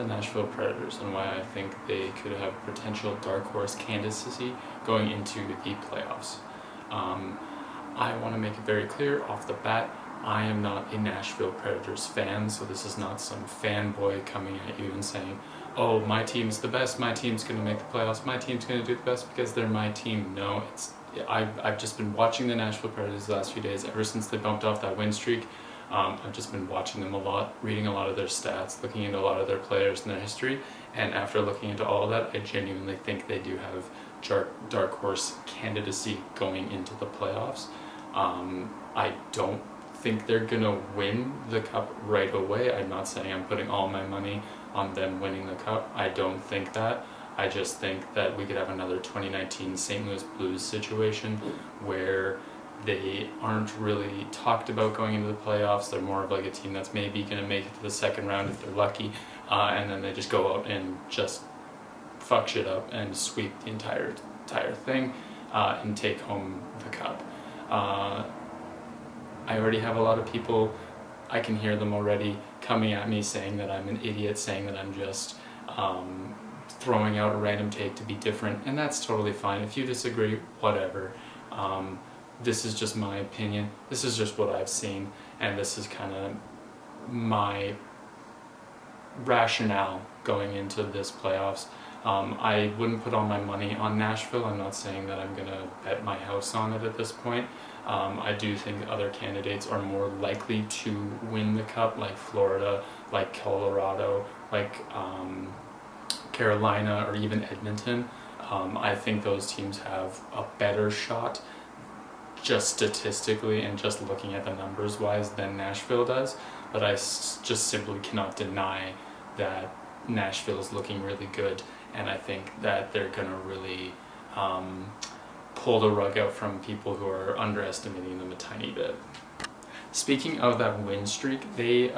The Nashville Predators and why I think they could have potential dark horse candidacy going into the playoffs. I want to make it very clear off the bat, I am not a Nashville Predators fan, so this is not some fanboy coming at you and saying, oh, my team's the best, my team's going to make the playoffs, my team's going to do the best because they're my team. No, I've just been watching the Nashville Predators the last few days, ever since they bumped off that win streak. I've just been watching them a lot, reading a lot of their stats, looking into a lot of their players and their history, and after looking into all of that, I genuinely think they do have dark horse candidacy going into the playoffs. I don't think they're gonna win the cup right away. I'm not saying I'm putting all my money on them winning the cup. I don't think that. I just think that we could have another 2019 St. Louis Blues situation where they aren't really talked about going into the playoffs. They're more of like a team that's maybe going to make it to the second round if they're lucky, and then they just go out and just fuck shit up and sweep the entire thing and take home the cup. I already have a lot of people, I can hear them already coming at me saying that I'm an idiot, saying that I'm just throwing out a random take to be different, and that's totally fine. If you disagree, whatever. This is just my opinion, this is just what I've seen, and this is kind of my rationale going into this playoffs. I wouldn't put all my money on Nashville. I'm not saying that I'm going to bet my house on it at this point. I do think other candidates are more likely to win the cup, like Florida, like Colorado, like Carolina, or even Edmonton. I think those teams have a better shot just statistically and just looking at the numbers wise than Nashville does, but I just simply cannot deny that Nashville is looking really good, and I think that they're going to really pull the rug out from people who are underestimating them a tiny bit. Speaking of that win streak, they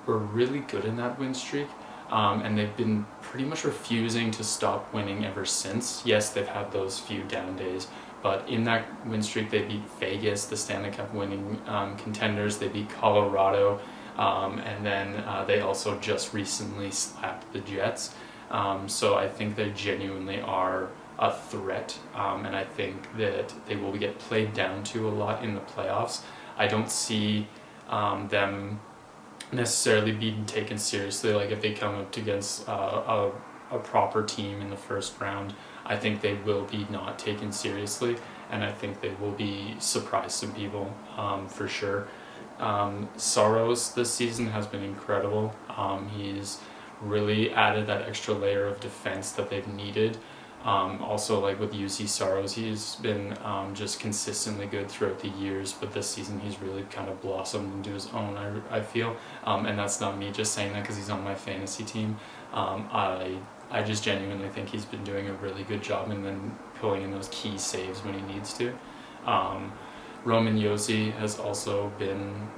were really good in that win streak, and they've been pretty much refusing to stop winning ever since. Yes, they've had those few down days, but in that win streak they beat Vegas, the Stanley Cup winning contenders, they beat Colorado, and then they also just recently slapped the Jets. So I think they genuinely are a threat, and I think that they will get played down to a lot in the playoffs. I don't see them necessarily being taken seriously, like if they come up against a proper team in the first round. I think they will be not taken seriously, and I think they will be surprise some people for sure. Saros this season has been incredible. He's really added that extra layer of defense that they've needed. Also, like with UC Saros, he's been just consistently good throughout the years, but this season he's really kind of blossomed into his own, I feel, and that's not me just saying that because he's on my fantasy team. I just genuinely think he's been doing a really good job and then pulling in those key saves when he needs to. Roman Josi has also been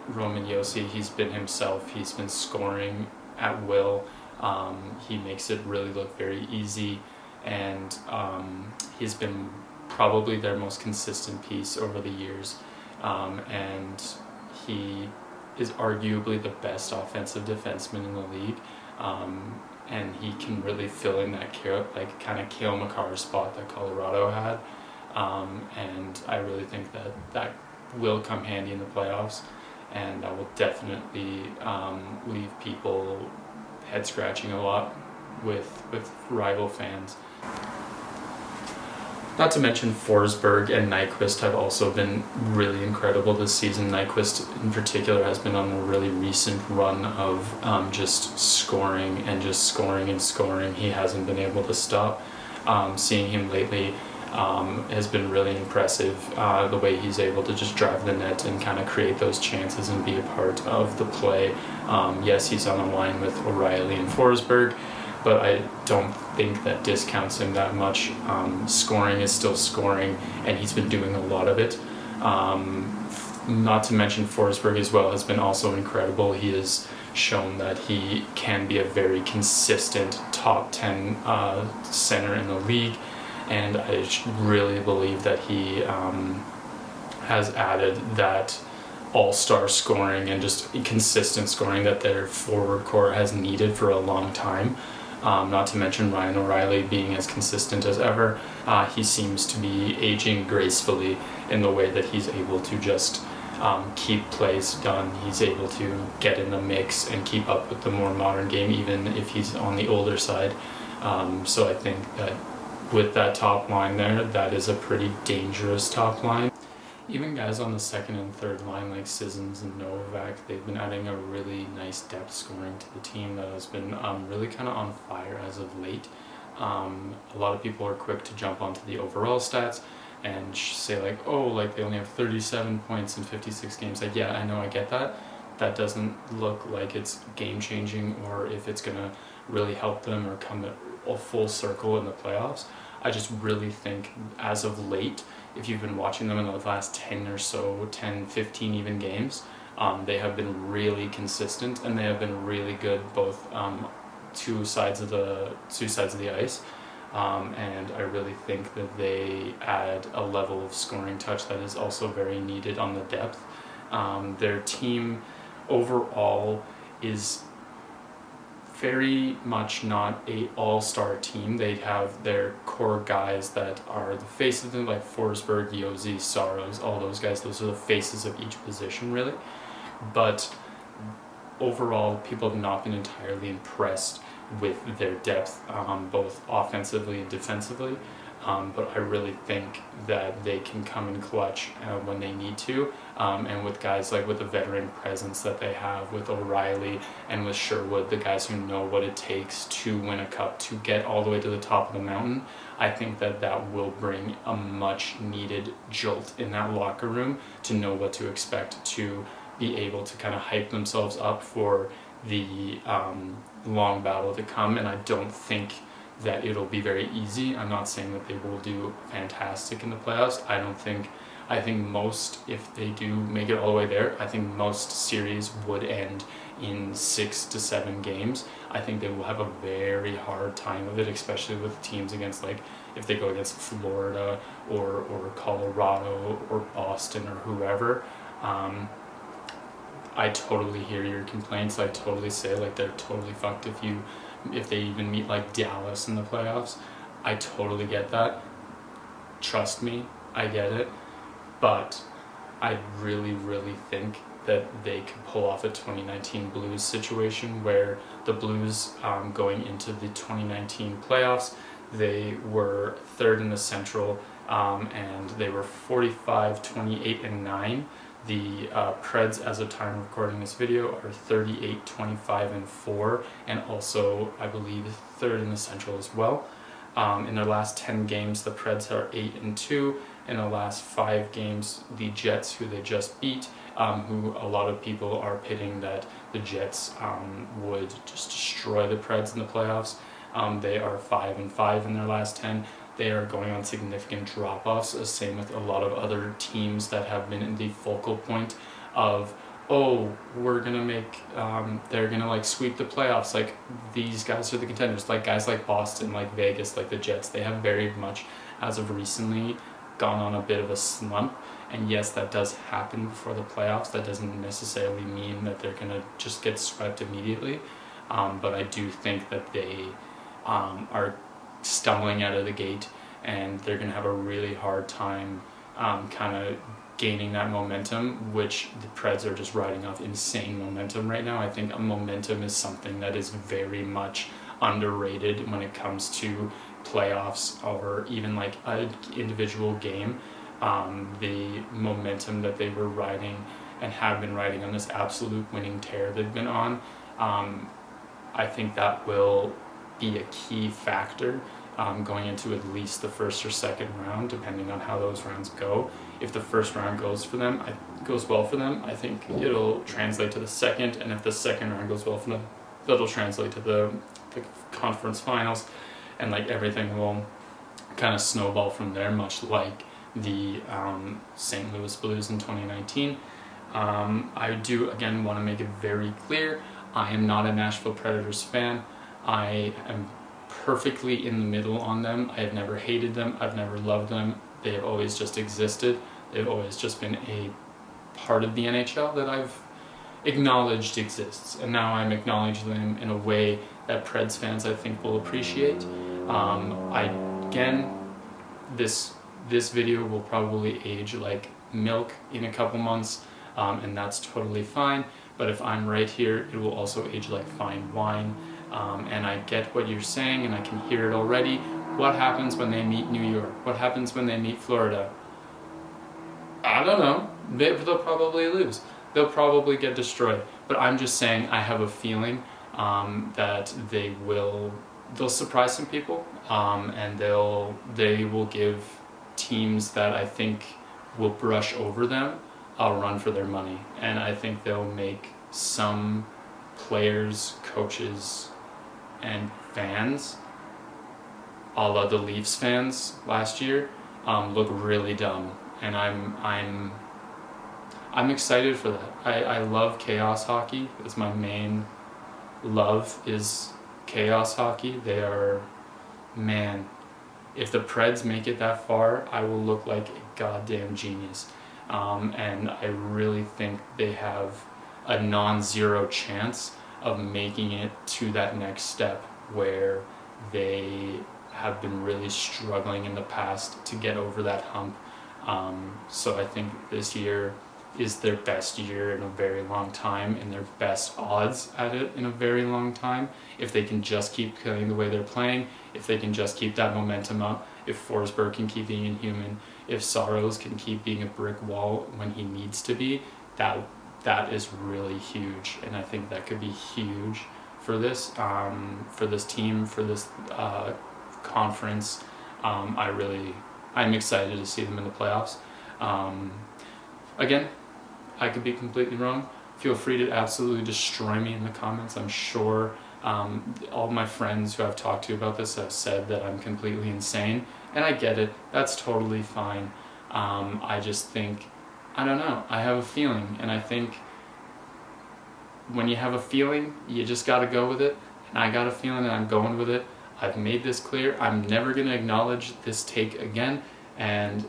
Roman Josi. He's been himself. He's been scoring at will. He makes it really look very easy, and he's been probably their most consistent piece over the years, and he is arguably the best offensive defenseman in the league, and he can really fill in that kind of Cale Makar spot that Colorado had, and I really think that will come handy in the playoffs, and that will definitely leave people head scratching a lot with rival fans. Not to mention Forsberg and Nyquist have also been really incredible this season. Nyquist in particular has been on a really recent run of just scoring and just scoring and scoring. He hasn't been able to stop. Seeing him lately has been really impressive, the way he's able to just drive the net and kind of create those chances and be a part of the play. Yes, he's on a line with O'Reilly and Forsberg, but I don't think that discounts him that much. Scoring is still scoring, and he's been doing a lot of it. Not to mention Forsberg as well has been also incredible. He has shown that he can be a very consistent top 10 center in the league, and I really believe that he has added that all-star scoring and just consistent scoring that their forward core has needed for a long time. Not to mention Ryan O'Reilly being as consistent as ever. He seems to be aging gracefully in the way that he's able to just keep plays done. He's able to get in the mix and keep up with the more modern game, even if he's on the older side. So I think that with that top line there, that is a pretty dangerous top line. Even guys on the second and third line like Sissons and Novak, they've been adding a really nice depth scoring to the team that has been really kind of on fire as of late. A lot of people are quick to jump onto the overall stats and say like, oh, like they only have 37 points in 56 games. Like, yeah, I know, I get that. That doesn't look like it's game changing or if it's gonna really help them or come a full circle in the playoffs. I just really think as of late, if you've been watching them in the last 10 or so, 10, 15 even games, they have been really consistent and they have been really good both two sides of the ice. And I really think that they add a level of scoring touch that is also very needed on the depth. Their team overall is very much not a all-star team. They have their core guys that are the face of them, like Forsberg, Josi, Saros, all those guys. Those are the faces of each position, really. But overall, people have not been entirely impressed with their depth, both offensively and defensively. But I really think that they can come in clutch when they need to. And with guys like with the veteran presence that they have with O'Reilly and with Sherwood, the guys who know what it takes to win a cup, to get all the way to the top of the mountain, I think that that will bring a much needed jolt in that locker room to know what to expect, to be able to kind of hype themselves up for the long battle to come. And I don't think that it'll be very easy. I'm not saying that they will do fantastic in the playoffs. I think most, if they do make it all the way there, I think most series would end in 6 to 7 games. I think they will have a very hard time of it, especially with teams against, like, if they go against Florida or Colorado or Boston or whoever. I totally hear your complaints. I totally say like they're totally fucked if they even meet like Dallas in the playoffs. I totally get that. Trust me, I get it. But I really, really think that they could pull off a 2019 Blues situation where the Blues, going into the 2019 playoffs, they were third in the Central, and they were 45, 28, and 9. The Preds, as of time of recording this video, are 38, 25, and 4, and also, I believe, third in the Central as well. In their last 10 games, the Preds are 8 and 2. In the last 5 games, the Jets, who they just beat, who a lot of people are pitting that the Jets would just destroy the Preds in the playoffs. They are 5 and 5 in their last 10. They are going on significant drop-offs, same with a lot of other teams that have been in the focal point of, oh, we're gonna make, they're gonna like sweep the playoffs, like these guys are the contenders, like guys like Boston, like Vegas, like the Jets. They have very much, as of recently, gone on a bit of a slump, and yes, that does happen before the playoffs. That doesn't necessarily mean that they're gonna just get swept immediately, but I do think that they are stumbling out of the gate, and they're going to have a really hard time kind of gaining that momentum, which the Preds are just riding off insane momentum right now. I think momentum is something that is very much underrated when it comes to playoffs or even like an individual game. The momentum that they were riding and have been riding on this absolute winning tear they've been on, I think that will be a key factor going into at least the first or second round, depending on how those rounds go. If the first round goes well for them, I think it'll translate to the second, and if the second round goes well for them, that'll translate to the conference finals, and like everything will kind of snowball from there, much like the St. Louis Blues in 2019. I do again want to make it very clear, I am not a Nashville Predators fan. I am perfectly in the middle on them. I have never hated them. I've never loved them. They have always just existed. They've always just been a part of the NHL that I've acknowledged exists, and now I'm acknowledging them in a way that Preds fans I think will appreciate. This video will probably age like milk in a couple months, and that's totally fine. But if I'm right here, it will also age like fine wine. And I get what you're saying, and I can hear it already. What happens when they meet New York? What happens when they meet Florida? I don't know. They'll probably lose. They'll probably get destroyed. But I'm just saying, I have a feeling that they'll surprise some people, and they will give teams that I think will brush over them a run for their money. And I think they'll make some players, coaches, and fans, a la the Leafs fans last year, look really dumb. And I'm excited for that. I love chaos hockey. It's my main love is chaos hockey. They are, man, if the Preds make it that far, I will look like a goddamn genius. And I really think they have a non-zero chance of making it to that next step where they have been really struggling in the past to get over that hump. So I think this year is their best year in a very long time, and their best odds at it in a very long time. If they can just keep playing the way they're playing, if they can just keep that momentum up, if Forsberg can keep being inhuman, if Saros can keep being a brick wall when he needs to be, that is really huge. And I think that could be huge for this team, for this conference. I'm excited to see them in the playoffs. Again, I could be completely wrong. Feel free to absolutely destroy me in the comments. I'm sure all my friends who I've talked to about this have said that I'm completely insane, and I get it. That's totally fine. I just think, I don't know, I have a feeling, and I think when you have a feeling, you just gotta go with it, and I got a feeling and I'm going with it. I've made this clear. I'm never gonna acknowledge this take again, and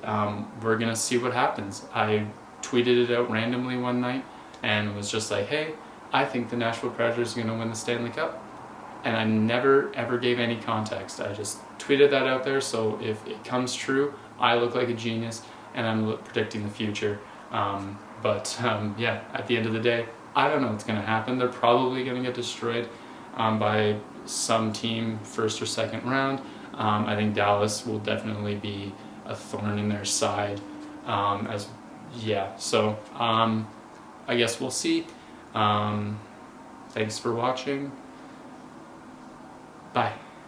we're gonna see what happens. I tweeted it out randomly one night and was just like, hey, I think the Nashville Predators are going to win the Stanley Cup. And I never ever gave any context. I just tweeted that out there, so if it comes true, I look like a genius and I'm predicting the future. Yeah, at the end of the day, I don't know what's going to happen. They're probably going to get destroyed by some team first or second round. I think Dallas will definitely be a thorn in their side. So I guess we'll see. Thanks for watching. Bye.